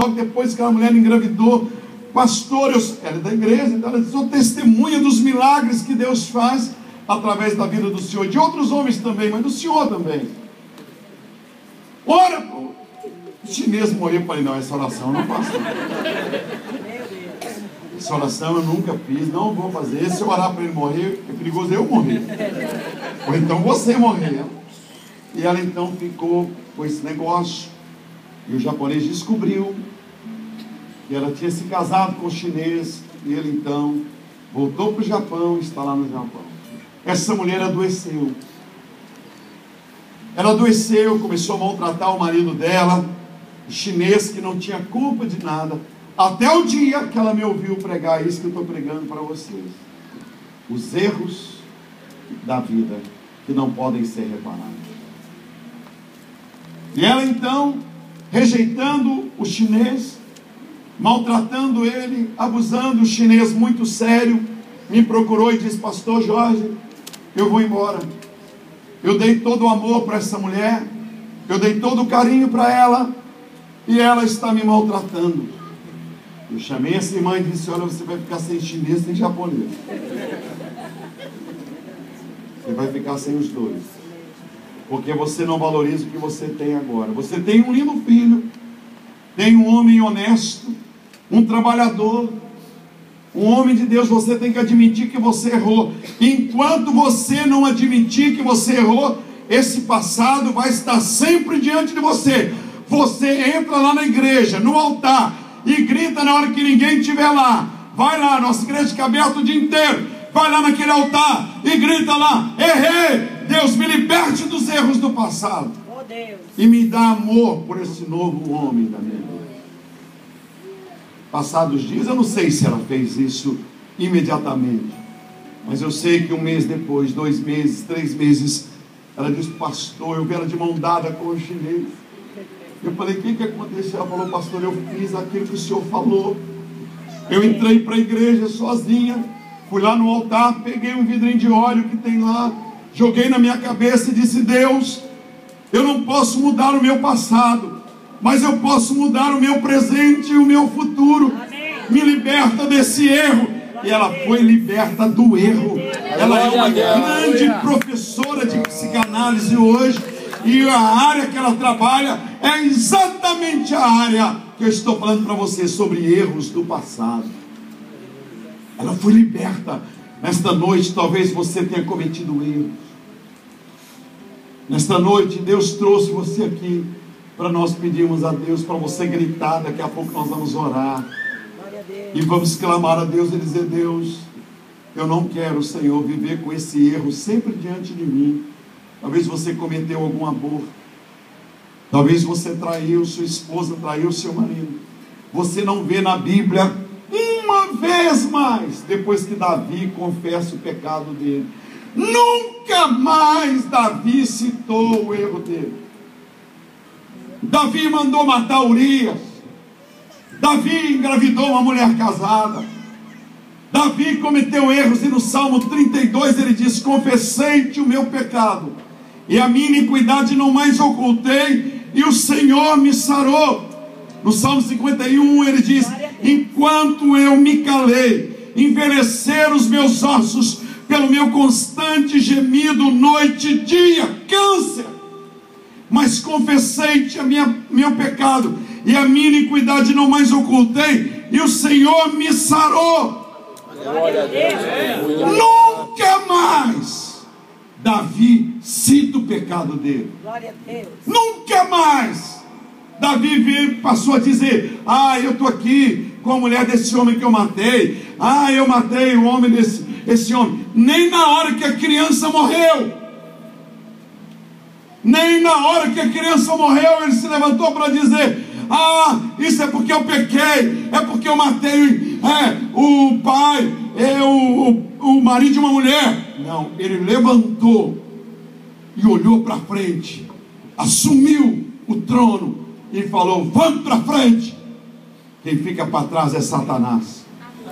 logo depois que a mulher engravidou. Pastor, ela é da igreja, então ela sou testemunha dos milagres que Deus faz através da vida do Senhor, de outros homens também, mas do Senhor também. Ora, o chinês morreu. Eu falei, não, essa oração eu não faço. Essa oração eu nunca fiz, não vou fazer. Se eu orar para ele morrer, é perigoso eu morrer, ou então você morrer. E ela então ficou com esse negócio, e o japonês descobriu que ela tinha se casado com o chinês, e ele então voltou para o Japão, está lá no Japão. Essa mulher adoeceu. Ela adoeceu, começou a maltratar o marido dela, o chinês, que não tinha culpa de nada, até o dia que ela me ouviu pregar isso que eu estou pregando para vocês. Os erros da vida que não podem ser reparados. E ela então, rejeitando o chinês, maltratando ele, abusando, o chinês muito sério, me procurou e disse: pastor Jorge, eu vou embora. Eu dei todo o amor para essa mulher, eu dei todo o carinho para ela, e ela está me maltratando. Eu chamei essa irmã e disse: olha, você vai ficar sem chinês, sem japonês. Você vai ficar sem os dois, porque você não valoriza o que você tem agora. Você tem um lindo filho, tem um homem honesto, um trabalhador, um homem de Deus. Você tem que admitir que você errou. Enquanto você não admitir que você errou, esse passado vai estar sempre diante de você. Você entra lá na igreja, no altar, e grita na hora que ninguém estiver lá. Vai lá, nossa igreja fica aberta o dia inteiro. Vai lá naquele altar e grita lá: errei, Deus me liberte dos erros do passado, oh, Deus, e me dá amor por esse novo homem da minha vida. Passados dias, eu não sei se ela fez isso imediatamente, mas eu sei que um mês depois, 2 meses, 3 meses, ela disse: pastor, eu vi ela de mão dada com o chinês. Eu falei: o que aconteceu? Ela falou: pastor, eu fiz aquilo que o senhor falou. Eu entrei para a igreja sozinha, fui lá no altar, peguei um vidrinho de óleo que tem lá, joguei na minha cabeça e disse: Deus, eu não posso mudar o meu passado, mas eu posso mudar o meu presente e o meu futuro. Me liberta desse erro. E ela foi liberta do erro. Ela é uma grande professora de psicanálise hoje, e a área que ela trabalha é exatamente a área que eu estou falando para você, sobre erros do passado. Ela foi liberta. Nesta noite, talvez você tenha cometido erros. Nesta noite, Deus trouxe você aqui para nós pedirmos a Deus, para você gritar. Daqui a pouco nós vamos orar e vamos clamar a Deus e dizer: Deus, eu não quero, Senhor, viver com esse erro sempre diante de mim. Talvez você cometeu algum aborto, talvez você traiu sua esposa, traiu seu marido. Você não vê na Bíblia uma vez mais, depois que Davi confessa o pecado dele, nunca mais Davi citou o erro dele. Davi mandou matar Urias. Davi engravidou uma mulher casada. Davi cometeu erros, e no Salmo 32 ele diz: confessei-te o meu pecado, e a minha iniquidade não mais ocultei, e o Senhor me sarou. No Salmo 51 ele diz: enquanto eu me calei, envelheceram os meus ossos pelo meu constante gemido, noite e dia, câncer. Mas confessei-te meu pecado, e a minha iniquidade não mais ocultei, e o Senhor me sarou. Glória a Deus. Nunca mais Davi cita o pecado dele. Glória a Deus. Nunca mais Davi passou a dizer: ah, eu estou aqui com a mulher desse homem que eu matei. Ah, eu matei o homem desse homem. Nem na hora que a criança morreu. Nem na hora que a criança morreu ele se levantou para dizer: ah, isso é porque eu pequei, é porque eu matei o pai, o marido de uma mulher. Não, ele levantou e olhou para frente, assumiu o trono e falou: vamos para frente. Quem fica para trás é Satanás.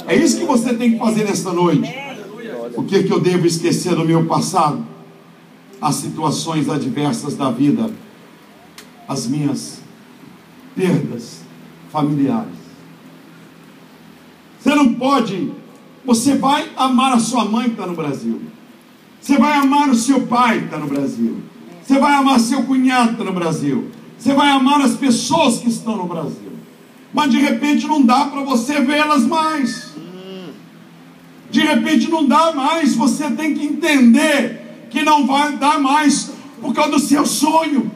É isso que você tem que fazer nesta noite. O que eu devo esquecer do meu passado? As situações adversas da vida, as minhas perdas, familiares. Você não pode, você vai amar a sua mãe que está no Brasil. Você vai amar o seu pai que está no Brasil. Você vai amar seu cunhado que está no Brasil. Você vai amar as pessoas que estão no Brasil. Mas de repente não dá para você vê-las mais. De repente não dá mais. Você tem que entender que não vai dar mais por causa do seu sonho.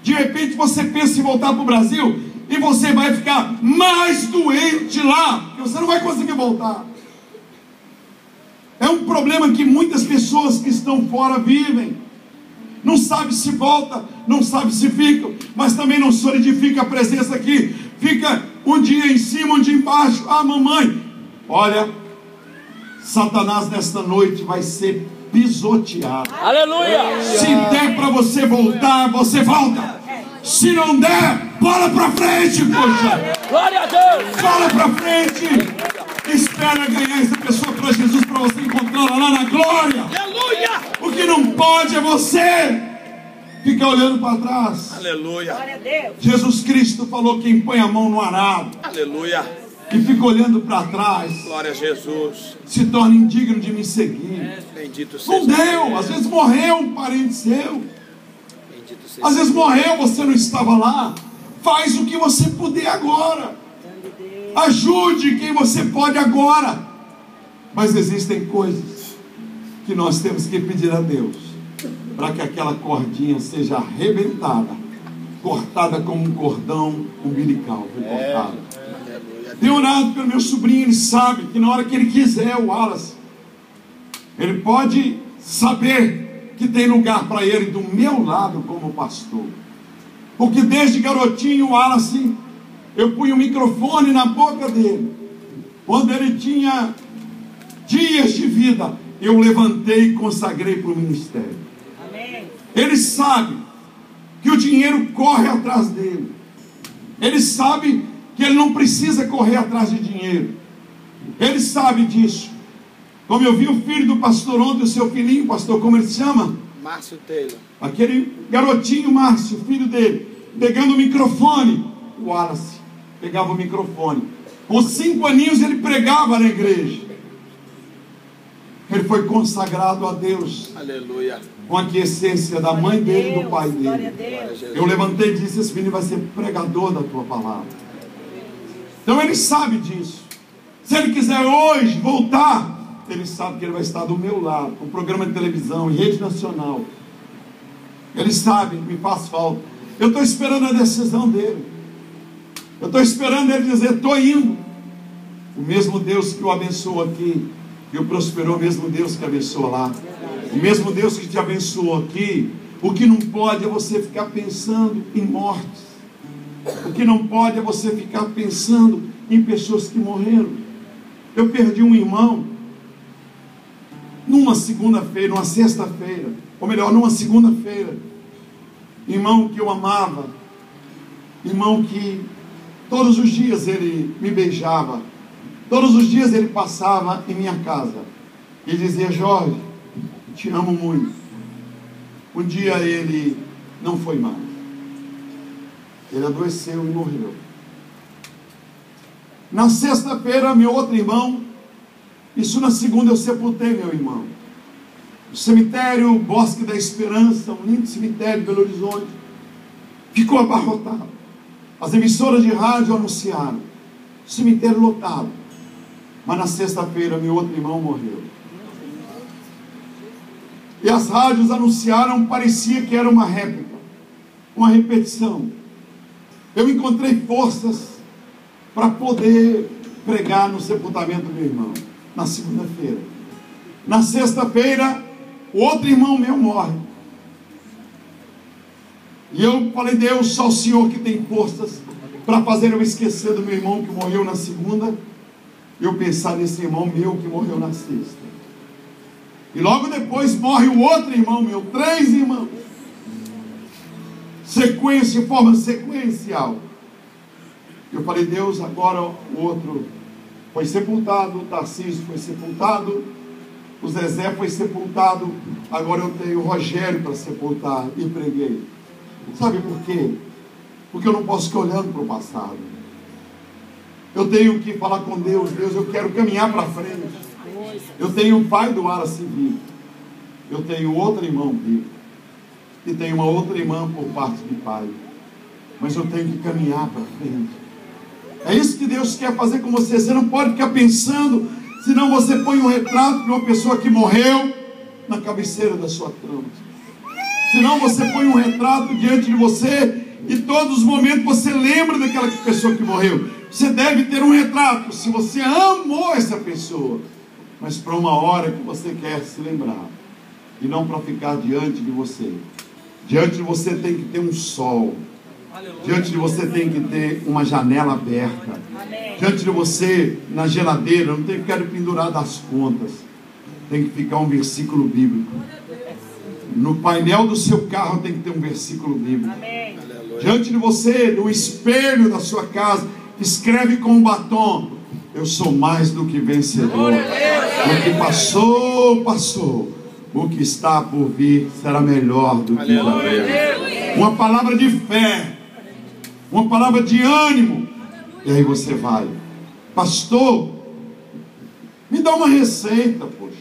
De repente você pensa em voltar para o Brasil e você vai ficar mais doente lá, porque você não vai conseguir voltar. É um problema que muitas pessoas que estão fora vivem. Não sabe se volta, não sabe se fica, mas também não solidifica a presença aqui. Fica um dia em cima, um dia embaixo. Ah, mamãe, olha, Satanás nesta noite vai ser pisoteado. Aleluia! Se der para você voltar, você volta. Se não der, bola para frente, poxa. Glória a Deus! Bola para frente. Espera ganhar essa pessoa para Jesus, para você encontrá-la lá na glória. Aleluia! O que não pode é você ficar olhando para trás. Aleluia! Glória a Deus. Jesus Cristo falou: quem põe a mão no arado Aleluia! e fica olhando para trás, Glória a Jesus! se torna indigno de me seguir. Bendito seja Não deu, Deus. às vezes morreu um parente seu, Bendito seja às vezes morreu, você não estava lá. Faz o que você puder agora. Ajude quem você pode agora. Mas existem coisas que nós temos que pedir a Deus para que aquela cordinha seja arrebentada, cortada como um cordão umbilical. Foi cortada. Tenho orado pelo meu sobrinho. Ele sabe que na hora que ele quiser, o Wallace, ele pode saber que tem lugar para ele do meu lado como pastor. Porque desde garotinho o Wallace, eu punha o microfone na boca dele. Quando ele tinha dias de vida, eu levantei e consagrei para o ministério. Amém. Ele sabe que o dinheiro corre atrás dele. Ele sabe que ele não precisa correr atrás de dinheiro. Ele sabe disso. Como eu vi o filho do pastor ontem, o seu filhinho, pastor, como ele se chama? Márcio Taylor. Aquele garotinho Márcio, filho dele, pegando o microfone. O Wallace pegava o microfone. Com 5 aninhos ele pregava na igreja. Ele foi consagrado a Deus. Aleluia. Com a aquiescência da mãe dele e do pai Glória a dele. Deus. Eu levantei e disse: esse menino vai ser pregador da tua palavra. Então ele sabe disso. Se ele quiser hoje voltar, ele sabe que ele vai estar do meu lado, com programa de televisão, em rede nacional. Ele sabe que me faz falta. Eu estou esperando a decisão dele. Eu estou esperando ele dizer: estou indo. O mesmo Deus que o abençoou aqui, que o prosperou, o mesmo Deus que abençoa lá, o mesmo Deus que te abençoou aqui. O que não pode é você ficar pensando em mortes. O que não pode é você ficar pensando em pessoas que morreram. Eu perdi um irmão numa segunda-feira, numa sexta-feira, ou melhor, numa segunda-feira. Irmão que eu amava, irmão que todos os dias ele me beijava, todos os dias ele passava em minha casa e dizia: Jorge, te amo muito. Um dia ele não foi mais. Ele adoeceu e morreu. Na sexta-feira, meu outro irmão, isso na segunda eu sepultei meu irmão. O cemitério Bosque da Esperança, um lindo cemitério de Belo Horizonte, ficou abarrotado. As emissoras de rádio anunciaram, cemitério lotado. Mas na sexta-feira, meu outro irmão morreu. E as rádios anunciaram, parecia que era uma réplica, uma repetição. Eu encontrei forças para poder pregar no sepultamento do meu irmão, na segunda-feira. Na sexta-feira, o outro irmão meu morre. E eu falei: Deus, só o Senhor que tem forças para fazer eu esquecer do meu irmão que morreu na segunda, e eu pensar nesse irmão meu que morreu na sexta. E logo depois morre o outro irmão meu, 3 irmãos. Sequência, forma sequencial. Eu falei: Deus, agora o outro foi sepultado, o Tarcísio foi sepultado, o Zezé foi sepultado, agora eu tenho o Rogério para sepultar. E preguei. Sabe por quê? Porque eu não posso ficar olhando para o passado. Eu tenho que falar com Deus. Deus, eu quero caminhar para frente. Eu tenho o pai do Wallace vivo. Eu tenho outro irmão vivo. E tenho uma outra irmã por parte de pai. Mas eu tenho que caminhar para frente. É isso que Deus quer fazer com você. Você não pode ficar pensando, senão você põe um retrato de uma pessoa que morreu na cabeceira da sua cama. Senão você põe um retrato diante de você e todos os momentos você lembra daquela pessoa que morreu. Você deve ter um retrato se você amou essa pessoa, mas para uma hora que você quer se lembrar, e não para ficar diante de você. Diante de você tem que ter um sol. Diante de você tem que ter uma janela aberta. Diante de você, na geladeira, não tem que ficar pendurado as contas. Tem que ficar um versículo bíblico. No painel do seu carro tem que ter um versículo bíblico. Diante de você, no espelho da sua casa, escreve com um batom: eu sou mais do que vencedor. O que passou, passou. O que está por vir será melhor do que já veio. Uma palavra de fé, uma palavra de ânimo. E aí você vai: pastor, me dá uma receita, poxa.